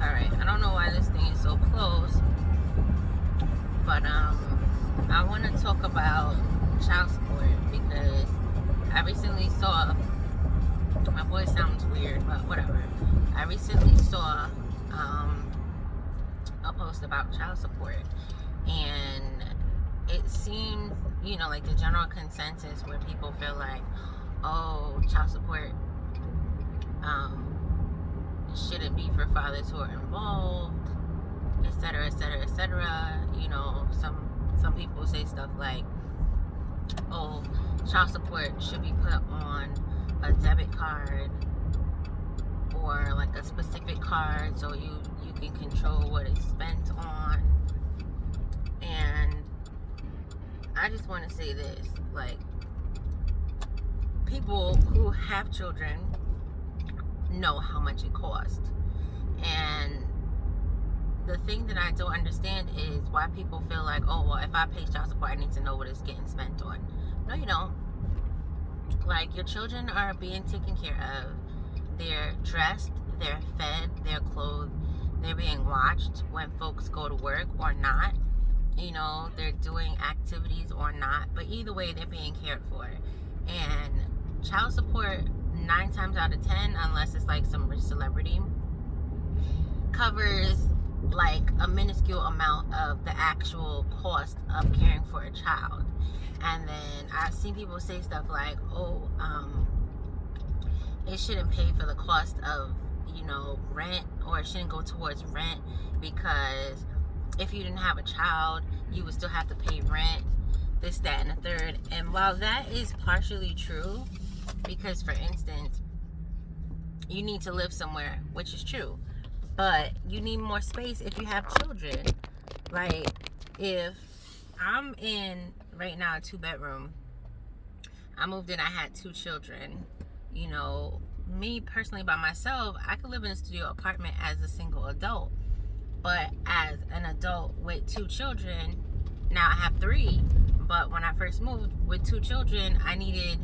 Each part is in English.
Alright, I don't know why this thing is so close, but I want to talk about child support because I recently saw, my voice sounds weird, but whatever. I recently saw a post about child support, and it seems, like the general consensus where people feel like, oh, child support shouldn't be for fathers who are involved, etc., etc., etc. Some people say stuff like, oh, child support should be put on a debit card or like a specific card so you can control what it's spent on. And I just want to say this, like, people who have children know how much it costs. And the thing that I don't understand is why people feel like, oh, well, if I pay child support, I need to know what it's getting spent on. No, you don't. Like, your children are being taken care of. They're dressed, they're fed, they're clothed, they're being watched when folks go to work or not. They're doing activities or not. But either way, they're being cared for. And child support, 9 times out of 10, unless it's like some rich celebrity, covers like a minuscule amount of the actual cost of caring for a child. And then I've seen people say stuff like, oh, it shouldn't pay for the cost of, rent, or it shouldn't go towards rent because if you didn't have a child, you would still have to pay rent, this, that, and the third. And while that is partially true, because for instance, you need to live somewhere, which is true, but you need more space if you have children. Like, if I'm in right now a 2-bedroom, I moved in, I had 2 children. Me personally by myself, I could live in a studio apartment as a single adult, but as an adult with 2 children, now I have 3, but when I first moved with 2 children, I needed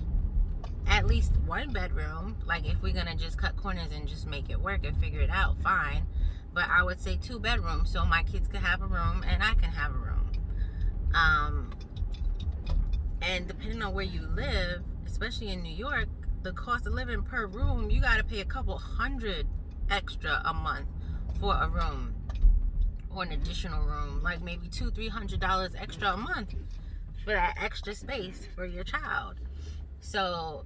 at least 1 bedroom. Like, if we're gonna just cut corners and just make it work and figure it out, fine. But I would say 2 bedrooms so my kids could have a room and I can have a room. And depending on where you live, especially in New York, the cost of living per room, you gotta pay a couple $100 extra a month for a room, or an additional room, like maybe $200-$300 extra a month for that extra space for your child. So,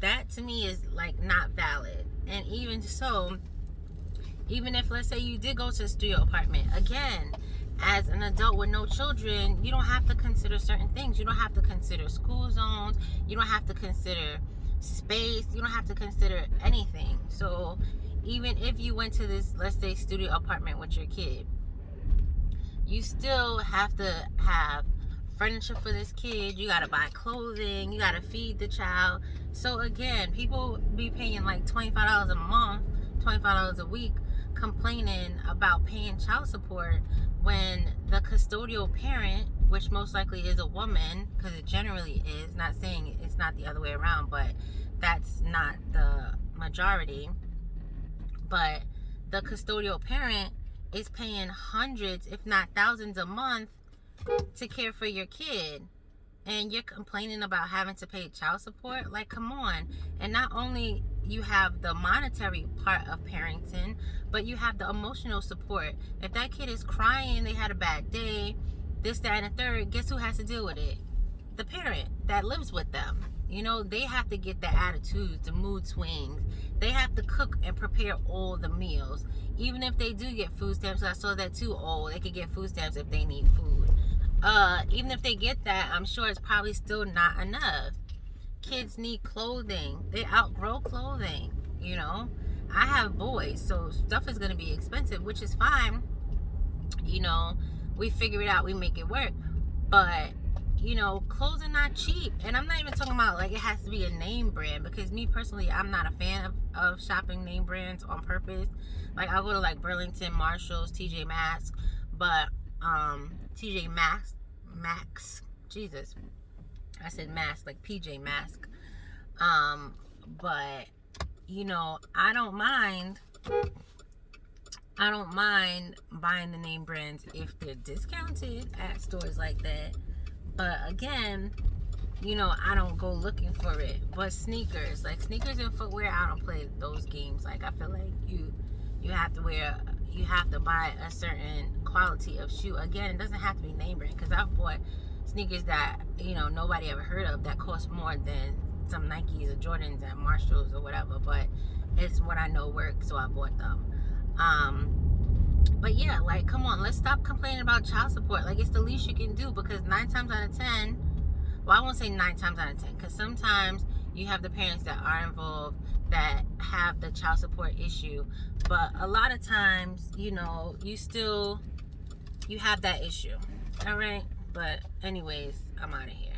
that to me is like not valid. And even so, even if, let's say, you did go to a studio apartment, again, as an adult with no children, you don't have to consider certain things. You don't have to consider school zones. You don't have to consider space. You don't have to consider anything. So even if you went to this, let's say, studio apartment with your kid, you still have to have furniture for this kid. You gotta buy clothing. You gotta feed the child. So again, people be paying like $25 a month, $25 a week, complaining about paying child support when the custodial parent, which most likely is a woman, because it generally is, not saying it's not the other way around, but that's not the majority, but the custodial parent is paying hundreds, if not thousands a month to care for your kid, and you're complaining about having to pay child support? Like, come on. And not only you have the monetary part of parenting, but you have the emotional support. If that kid is crying, they had a bad day, this, that, and the third, guess who has to deal with it? The parent that lives with them. They have to get the attitudes, the mood swings. They have to cook and prepare all the meals. Even if they do get food stamps, I saw that too. Oh, they could get food stamps if they need food. Even if they get that, I'm sure it's probably still not enough. Kids need clothing. They outgrow clothing. I have boys, so stuff is going to be expensive, which is fine. We figure it out, we make it work. But clothes are not cheap. And I'm not even talking about like it has to be a name brand, because me personally, I'm not a fan of shopping name brands on purpose. Like, I'll go to like Burlington, Marshalls, TJ Maxx, but TJ Maxx, Jesus, I said mask, like PJ Mask. But I don't mind I don't mind buying the name brands if they're discounted at stores like that. But again, you know, I don't go looking for it. But sneakers, like sneakers and footwear, I don't play those games. Like I feel like you have to buy a certain quality of shoe. Again, it doesn't have to be name brand, because I've bought sneakers that, you know, nobody ever heard of that cost more than some Nikes or Jordans and Marshalls or whatever. But it's what I know works, so I bought them. But yeah, like, come on, let's stop complaining about child support. Like, it's the least you can do, because 9 times out of 10, well, I won't say 9 times out of 10, because sometimes you have the parents that are involved that have the child support issue, but a lot of times, you know, you have that issue. All right, but anyways, I'm out of here.